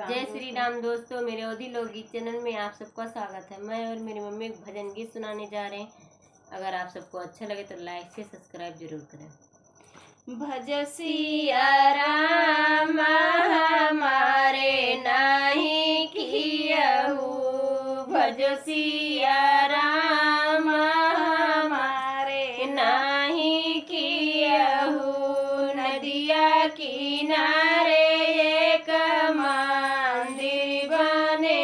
जय श्री राम दोस्तों, मेरे अवधि लोकगीत चैनल में आप सबका स्वागत है। मैं और मेरी मम्मी एक भजन गीत सुनाने जा रहे हैं। अगर आप सबको अच्छा लगे तो लाइक से सब्सक्राइब जरूर करें। भज सिया राम हमारे नाही कियहु, भज सिया राम हमारे नाही कियहु। नदिया किनारे एक मंदिर बने,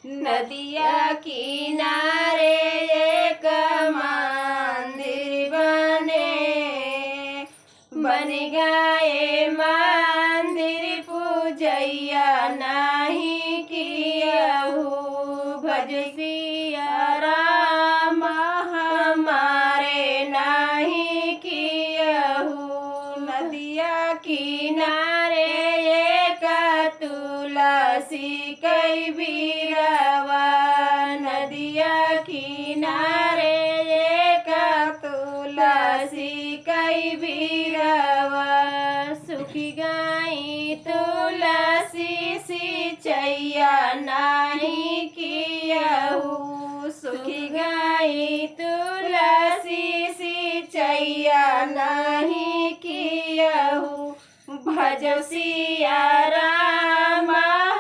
नदिया किनारे एक मंदिर बने। बन गए मंदिर पूजैया नहीं कियहु, भज सिया राम हमारे नहीं कियहु। नदिया किनारे एक तुलसी कई बीरवा, नदिया किनारे एक तुलसी कई बीरवा। सुखी गई तुलसी सिंचैया नहीं कियहु, सुखी गई तुलसी सिंचैया नहीं कियहु। भज सिया राम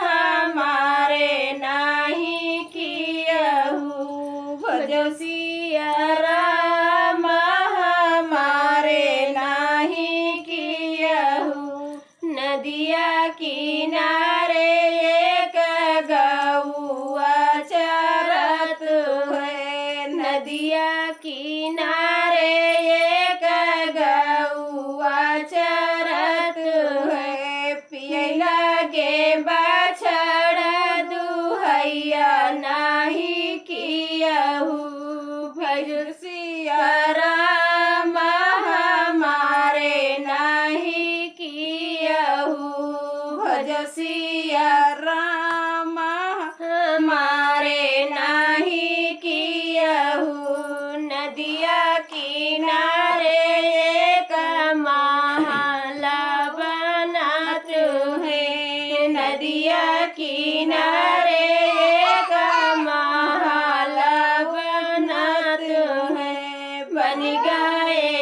हमारे नहीं कियहु, भज सिया राम हमारे नहीं कियहु। नदिया किनारे एक गौआ चरत है, नदिया किनारे एक गौआ चरत है। पिए लगे बछड़ा दुहैया नहीं कियहु, भज सिया राम हमारे नहीं कियहु, भज सिया राम हमारे नहीं कियहु। नदिया किनारे एक महल बनत है, नदिया किनारे एक महल बनत है। बन गए